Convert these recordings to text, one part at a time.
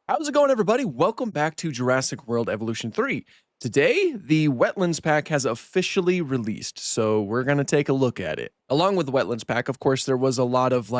How's it going, everybody? Welcome back to Jurassic World Evolution 3. Today, the Wetlands Pack has officially released, so we're going to take a look at it. Along with the Wetlands Pack, of course, there was a lot of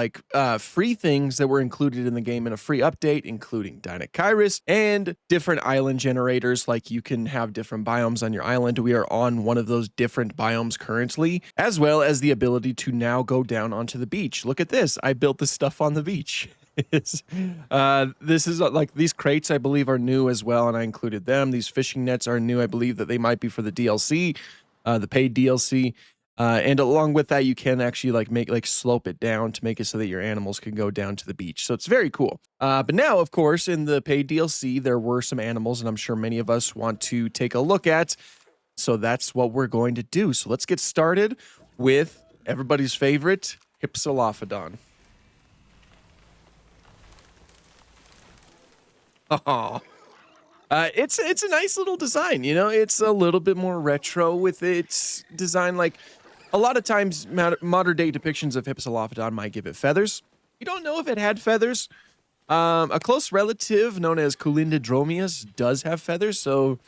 free things that were included in the game in a free update, including Dinosaur and different island generators, like you can have different biomes on your island. We are on one of those different biomes currently, as well as the ability to now go down onto the beach. Look at this. I built this stuff on the beach. This is like these crates I believe are new as well, and I included them. These fishing nets are new. I believe that they might be for the DLC, the paid DLC, and along with that you can actually slope it down to make it so that your animals can go down to the beach. So it's very cool. But now, of course, in the paid DLC there were some animals, and I'm sure many of us want to take a look at. So that's what we're going to do. So let's get started with everybody's favorite Hypsilophodon. Oh, it's a nice little design, you know. It's a little bit more retro with its design. Like a lot of times, modern day depictions of Hypsilophodon might give it feathers. You don't know if it had feathers. A close relative known as Colindrodromius does have feathers, so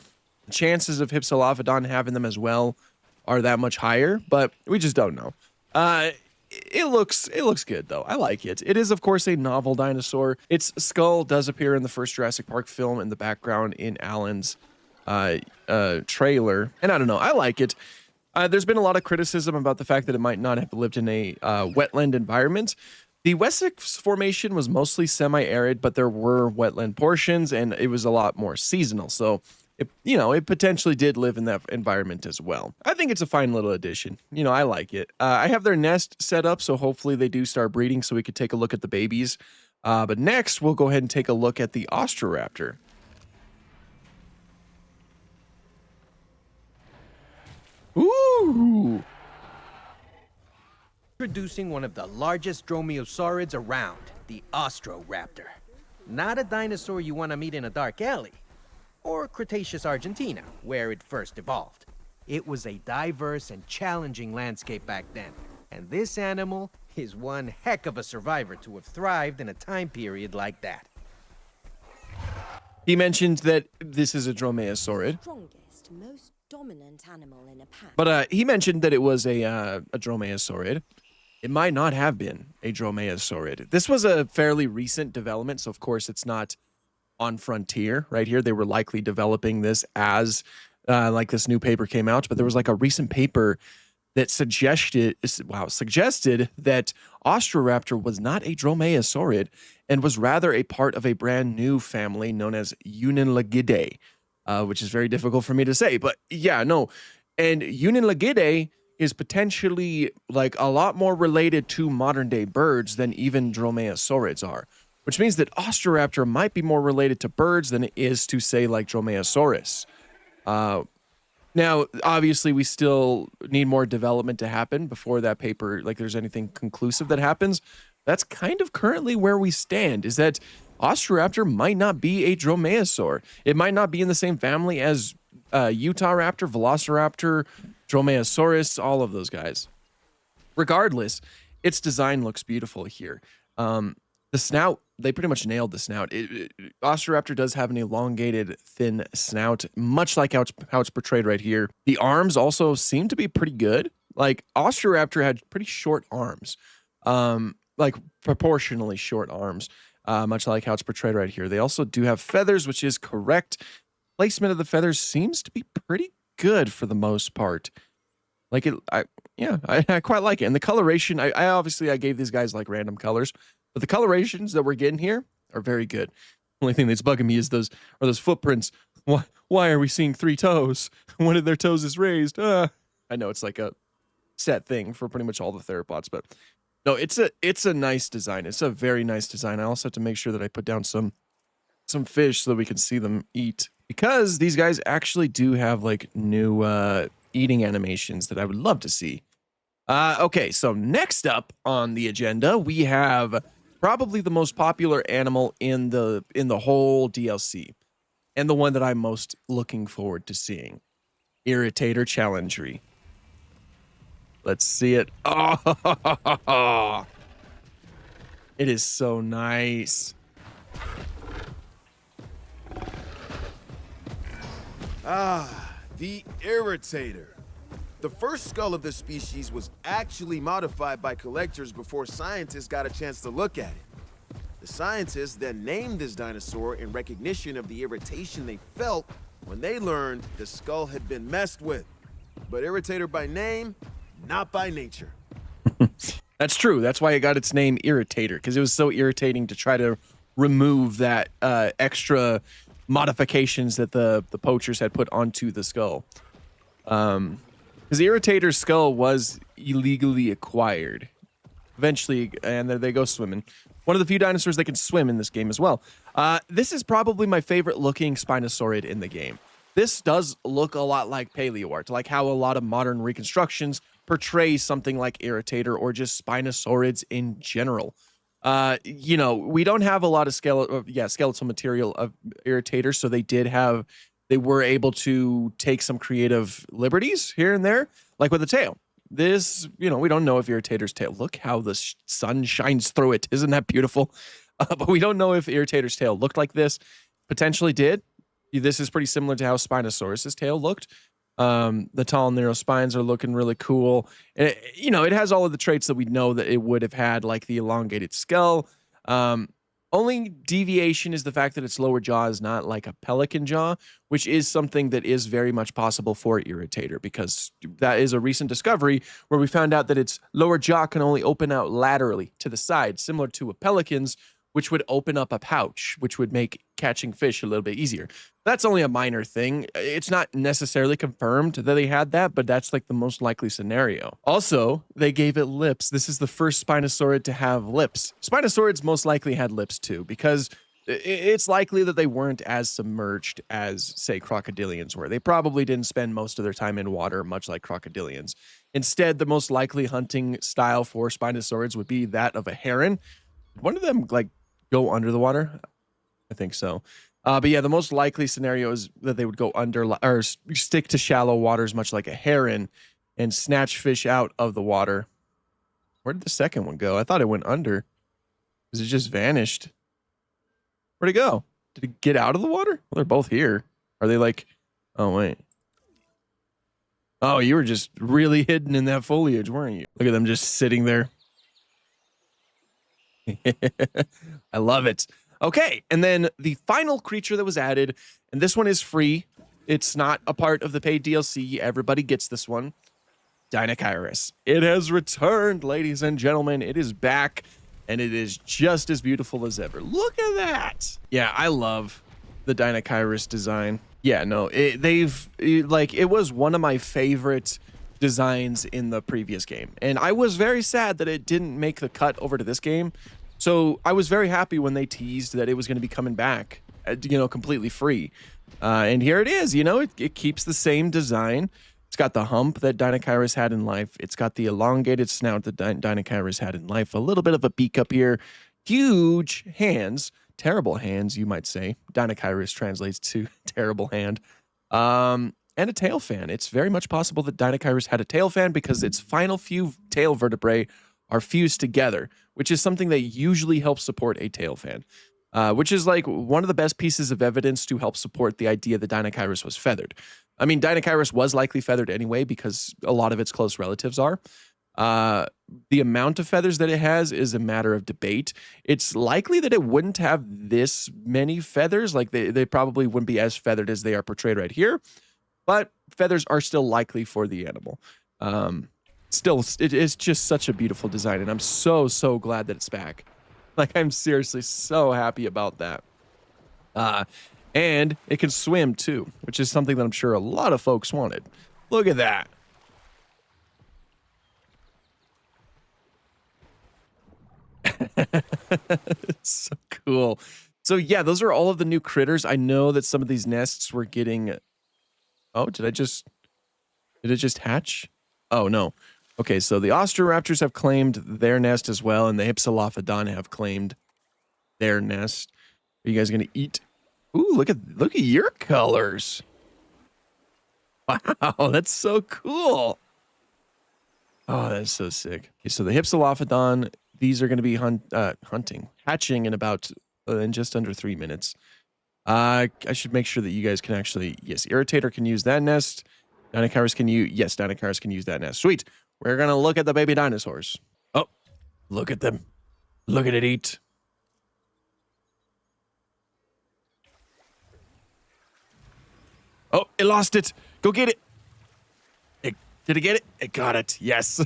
the chances of Hypsilophodon having them as well are that much higher. But we just don't know. It looks good though. I like it. It is, of course, a novel dinosaur. Its skull does appear in the first Jurassic Park film in the background in Alan's trailer, and I don't know. I like it. There's been a lot of criticism about the fact that it might not have lived in a wetland environment. The Wessex Formation was mostly semi-arid, but there were wetland portions, and it was a lot more seasonal. So it potentially did live in that environment as well. I think it's a fine little addition. You know, I like it. I have their nest set up, so hopefully they do start breeding so we could take a look at the babies. But next, we'll go ahead and take a look at the Austroraptor. Ooh! Introducing one of the largest dromaeosaurids around, the Austroraptor. Not a dinosaur you want to meet in a dark alley, or Cretaceous Argentina, where it first evolved. It was a diverse and challenging landscape back then, and this animal is one heck of a survivor to have thrived in a time period like that. He mentioned that this is a dromaeosaurid. Strongest, most dominant animal in a pack. But he mentioned that it was a dromaeosaurid. It might not have been a dromaeosaurid. This was a fairly recent development, so of course it's not on Frontier right here. They were likely developing this as this new paper came out, but there was like a recent paper that suggested that Austroraptor was not a dromaeosaurid and was rather a part of a brand new family known as Uniligidae, which is very difficult for me to say, but yeah, no. And Uniligidae is potentially like a lot more related to modern day birds than even dromaeosaurids are, which means that Austroraptor might be more related to birds than it is to, say, like Dromaeosaurus. Now, obviously, we still need more development to happen before that paper, like there's anything conclusive that happens. That's kind of currently where we stand, is that Austroraptor might not be a dromaeosaur. It might not be in the same family as Utahraptor, Velociraptor, Dromaeosaurus, all of those guys. Regardless, its design looks beautiful here. The snout, they pretty much nailed the snout. Austroraptor does have an elongated, thin snout, much like how it's portrayed right here. The arms also seem to be pretty good. Like, Austroraptor had pretty short arms, like proportionally short arms, much like how it's portrayed right here. They also do have feathers, which is correct. Placement of the feathers seems to be pretty good for the most part. Like I quite like it. And the coloration, I obviously gave these guys like random colors, but the colorations that we're getting here are very good. Only thing that's bugging me is those footprints. Why are we seeing 3 toes? One of their toes is raised. I know it's like a set thing for pretty much all the theropods, but no, it's a nice design. It's a very nice design. I also have to make sure that I put down some fish so that we can see them eat, because these guys actually do have like new eating animations that I would love to see. Okay, so next up on the agenda, we have probably the most popular animal in the whole DLC, and the one that I'm most looking forward to seeing, Irritator Challengery. Let's see it. Oh, it is so nice. Ah, the Irritator. The first skull of this species was actually modified by collectors before scientists got a chance to look at it. The scientists then named this dinosaur in recognition of the irritation they felt when they learned the skull had been messed with. But Irritator by name, not by nature. That's true. That's why it got its name Irritator, because it was so irritating to try to remove that extra modifications that the poachers had put onto the skull. Because the Irritator's skull was illegally acquired. Eventually, and there they go swimming. One of the few dinosaurs that can swim in this game as well. This is probably my favorite looking Spinosaurid in the game. This does look a lot like paleoart, like how a lot of modern reconstructions portray something like Irritator or just Spinosaurids in general. You know, we don't have a lot of skeletal material of Irritator, so they were able to take some creative liberties here and there, like with the tail. This, you know, we don't know if Irritator's tail. Look how the sun shines through it. Isn't that beautiful? But we don't know if Irritator's tail looked like this. Potentially did. This is pretty similar to how Spinosaurus's tail looked. The tall, narrow spines are looking really cool. And you know, it has all of the traits that we know that it would have had, like the elongated skull. Only deviation is the fact that its lower jaw is not like a pelican jaw, which is something that is very much possible for Irritator, because that is a recent discovery where we found out that its lower jaw can only open out laterally to the side, similar to a pelican's, which would open up a pouch, which would make catching fish a little bit easier. That's only a minor thing. It's not necessarily confirmed that they had that, but that's like the most likely scenario. Also, they gave it lips. This is the first Spinosaurid to have lips. Spinosaurids most likely had lips too, because it's likely that they weren't as submerged as, say, crocodilians were. They probably didn't spend most of their time in water, much like crocodilians. Instead, the most likely hunting style for Spinosaurids would be that of a heron. One of them, like, go under the water? I think so. But yeah, the most likely scenario is that they would go under or stick to shallow waters, much like a heron, and snatch fish out of the water. Where did the second one go? I thought it went under. Because it just vanished. Where'd it go? Did it get out of the water? Well, they're both here. Are they like... Oh, wait. Oh, you were just really hidden in that foliage, weren't you? Look at them just sitting there. I love it. Okay, and then the final creature that was added, and this one is free. It's not a part of the paid DLC. Everybody gets this one. Dinosaurus. It has returned, ladies and gentlemen. It is back, and it is just as beautiful as ever. Look at that. Yeah, I love the Dinosaurus design. Yeah, no, it was one of my favorite designs in the previous game, and I was very sad that it didn't make the cut over to this game. So I was very happy when they teased that it was going to be coming back, you know, completely free. And here it is, you know, it keeps the same design. It's got the hump that Dinosaurus had in life. It's got the elongated snout that Dinosaurus had in life. A little bit of a beak up here. Huge hands. Terrible hands, you might say. Dinosaurus translates to terrible hand. And a tail fan. It's very much possible that Dinosaurus had a tail fan because its final few tail vertebrae are fused together, which is something that usually helps support a tail fan, which is like one of the best pieces of evidence to help support the idea that Dinosaurus was feathered. I mean, Dinosaurus was likely feathered anyway because a lot of its close relatives are. The amount of feathers that it has is a matter of debate. It's likely that it wouldn't have this many feathers. Like they probably wouldn't be as feathered as they are portrayed right here, but feathers are still likely for the animal. Still, it is just such a beautiful design, and I'm so glad that it's back. Like, I'm seriously so happy about that. And it can swim too, which is something that I'm sure a lot of folks wanted. Look at that. It's so cool. So yeah, those are all of the new critters. I know that some of these nests were getting... Oh, did it just hatch? Oh, no. Okay, so the Austroraptors have claimed their nest as well, and the Hypsilophodon have claimed their nest. Are you guys going to eat? Ooh, look at your colors. Wow, that's so cool. Oh, that's so sick. Okay, so the Hypsilophodon, these are going to be hatching in just under 3 minutes. I should make sure that you guys can actually, yes, Irritator can use that nest. Dinosaurus can use, yes, Dinosaurus can use that nest. Sweet. We're going to look at the baby dinosaurs. Oh, look at them. Look at it eat. Oh, it lost it. Go get it. Did it get it? It got it. Yes.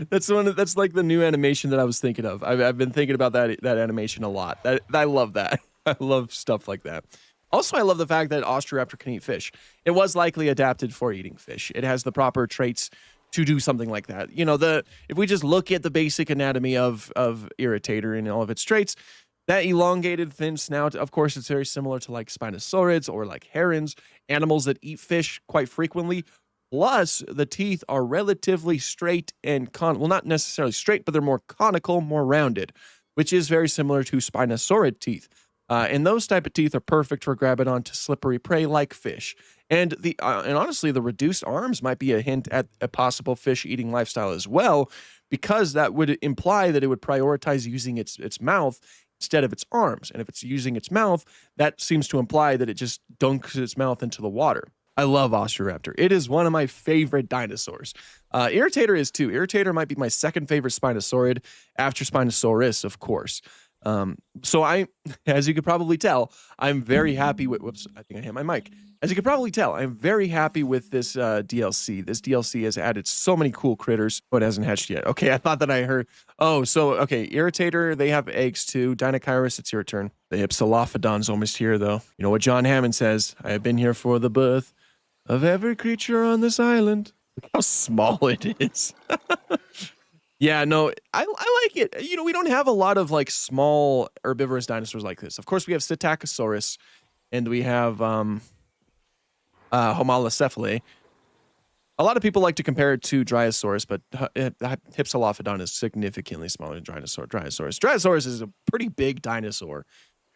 That's like the new animation that I was thinking of. I've been thinking about that animation a lot. I love that. I love stuff like that. Also, I love the fact that Austroraptor can eat fish. It was likely adapted for eating fish. It has the proper traits to do something like that. You know, if we just look at the basic anatomy of Irritator and all of its traits, that elongated thin snout, of course, it's very similar to like Spinosaurids or like herons, animals that eat fish quite frequently. Plus, the teeth are relatively straight and well, not necessarily straight, but they're more conical, more rounded, which is very similar to Spinosaurid teeth. And those type of teeth are perfect for grabbing onto slippery prey like fish. And and honestly, the reduced arms might be a hint at a possible fish-eating lifestyle as well, because that would imply that it would prioritize using its mouth instead of its arms. And if it's using its mouth, that seems to imply that it just dunks its mouth into the water. I love Austroraptor. It is one of my favorite dinosaurs. Irritator is too. Irritator might be my second favorite Spinosaurid after Spinosaurus, of course. So as you could probably tell, I'm very happy with, whoops, I think I hit my mic. As you could probably tell, I'm very happy with this DLC. This DLC has added so many cool critters. Oh, it hasn't hatched yet. Okay, I thought that I heard. Oh, so, okay, Irritator, they have eggs too. Dinosaurus, it's your turn. The Hypsilophodon's almost here, though. You know what John Hammond says? I have been here for the birth of every creature on this island. Look how small it is. Yeah, no, I like it. You know, we don't have a lot of like small herbivorous dinosaurs like this. Of course, we have Psittacosaurus and we have Homalocephalae. A lot of people like to compare it to Dryosaurus, but Hypsilophodon is significantly smaller than Dryosaurus. Dryosaurus is a pretty big dinosaur.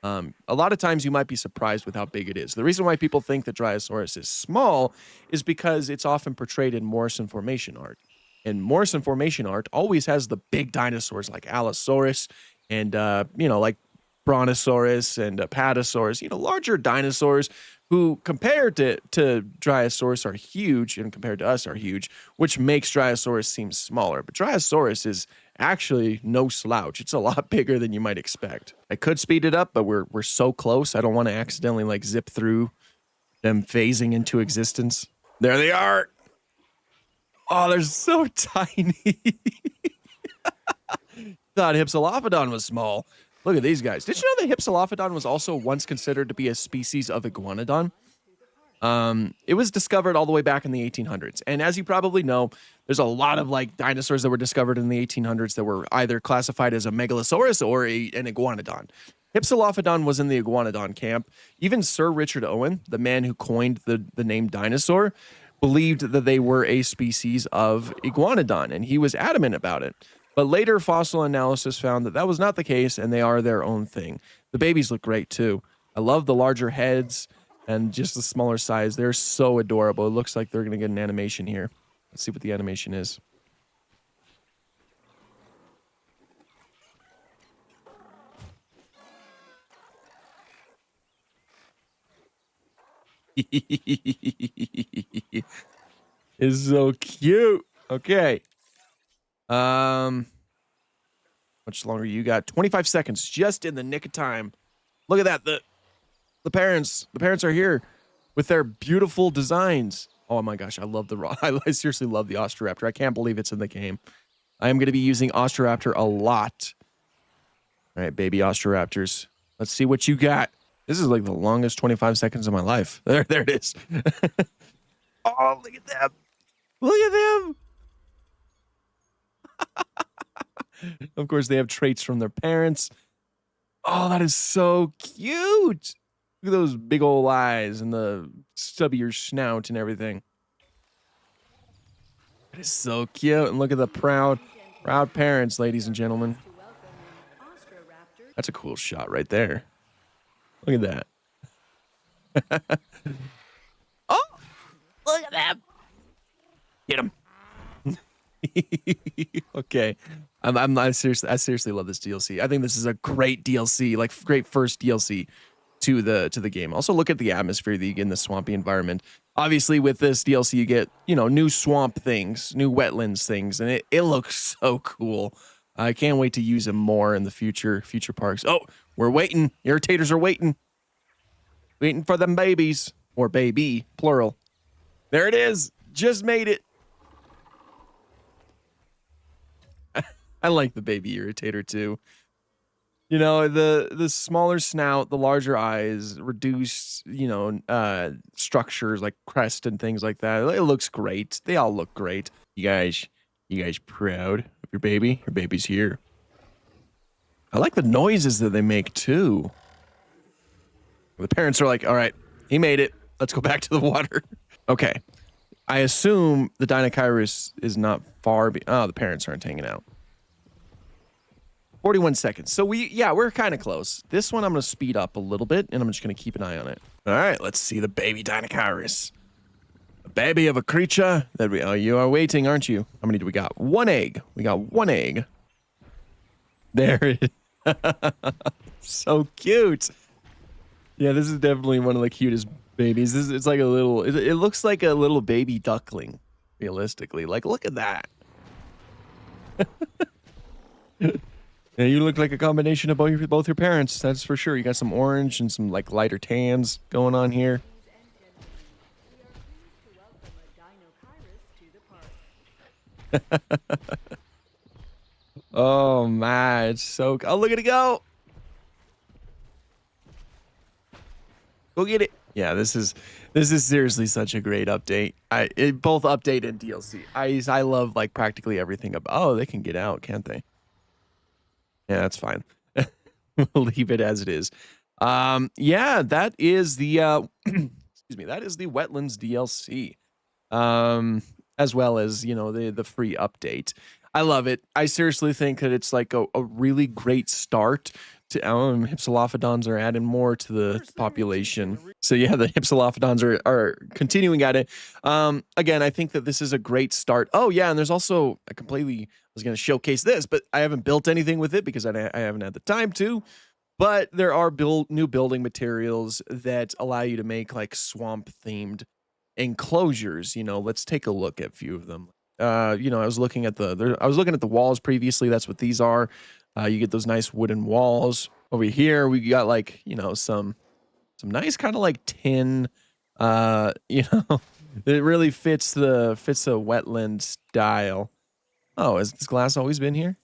A lot of times you might be surprised with how big it is. The reason why people think that Dryosaurus is small is because it's often portrayed in Morrison formation art. And Morrison formation art always has the big dinosaurs like Allosaurus and, you know, like Brontosaurus and Apatosaurus, you know, larger dinosaurs who compared to Dryosaurus are huge and compared to us are huge, which makes Dryosaurus seem smaller. But Dryosaurus is actually no slouch. It's a lot bigger than you might expect. I could speed it up, but we're so close. I don't want to accidentally like zip through them phasing into existence. There they are. Oh, they're so tiny. Thought Hypsilophodon was small. Look at these guys. Did you know that Hypsilophodon was also once considered to be a species of iguanodon? It was discovered all the way back in the 1800s. And as you probably know, there's a lot of like dinosaurs that were discovered in the 1800s that were either classified as a megalosaurus or an iguanodon. Hypsilophodon was in the iguanodon camp. Even Sir Richard Owen, the man who coined the name dinosaur, believed that they were a species of iguanodon, and he was adamant about it. But later fossil analysis found that that was not the case, and they are their own thing. The babies look great, too. I love the larger heads and just the smaller size. They're so adorable. It looks like they're going to get an animation here. Let's see what the animation is. It's so cute. Okay. Much longer you got? 25 seconds, just in the nick of time. Look at that. The parents are here with their beautiful designs. Oh my gosh, I seriously love the Austroraptor. I can't believe it's in the game. I am going to be using Austroraptor a lot. All right, baby Austroraptors. Let's see what you got. This is like the longest 25 seconds of my life. There it is. Oh, look at them. Look at them. Of course, they have traits from their parents. Oh, that is so cute. Look at those big old eyes and the stubbier snout and everything. That is so cute. And look at the proud parents, ladies and gentlemen. That's a cool shot right there. Look at that. Oh, look at that. Get him. Okay. I seriously love this DLC. I think this is a great DLC, like great first DLC to the game. Also, look at the atmosphere that you get in the swampy environment. Obviously, with this DLC, you get, you know, new swamp things, new wetlands things, and it looks so cool. I can't wait to use them more in the future parks. Oh, we're waiting. Irritators are waiting for them babies, or baby plural. There it is. Just made it. I like the baby Irritator too. You know, the smaller snout, the larger eyes, reduced, you know, structures like crest and things like that. It looks great. They all look great. You guys proud of your baby? Your baby's here. I like the noises that they make too. The parents are like, all right, he made it. Let's go back to the water. Okay. I assume the Dinosaurus is not far. Oh, the parents aren't hanging out. 41 seconds. So we're kind of close. This one I'm going to speed up a little bit, and I'm just going to keep an eye on it. All right, let's see the baby Dinosaurus. A baby of a creature that you are waiting, aren't you? How many do we got? One egg. We got one egg. There it is. So cute. Yeah, this is definitely one of the cutest babies. It's like a little, it looks like a little baby duckling, realistically. Like, look at that. Yeah, you look like a combination of both your parents, that's for sure. You got some orange and some like lighter tans going on here. Oh man, it's so, oh, look at it go. Go get it. Yeah, this is seriously such a great update. Both update and DLC. I love like practically everything about. Oh, they can get out, can't they? Yeah, that's fine. We'll leave it as it is. Yeah, that is the excuse me, that is the Wetlands DLC. As well as, you know, the free update. I love it. I seriously think that it's like a really great start to Hypsilophodons are adding more to the population. So yeah, the Hypsilophodons are continuing at it. Again, I think that this is a great start. Oh yeah, and there's also I was going to showcase this, but I haven't built anything with it because I haven't had the time to. But there are new building materials that allow you to make like swamp themed enclosures. You know, let's take a look at a few of them. You know, I was looking at the walls previously. That's what these are. You get those nice wooden walls. Over here, we got like, you know, some nice kind of like tin, you know, that really fits the wetland style. Oh, has this glass always been here?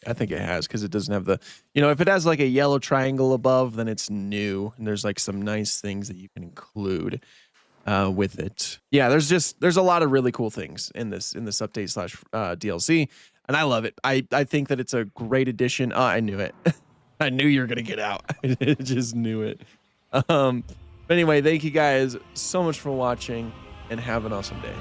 I think it has, because it doesn't have the, you know, if it has like a yellow triangle above, then it's new. And there's like some nice things that you can include with it. Yeah, there's a lot of really cool things in this update slash DLC. And I love it. I think that it's a great addition. Oh, I knew it. I knew you were going to get out. I just knew it. But anyway, thank you guys so much for watching, and have an awesome day.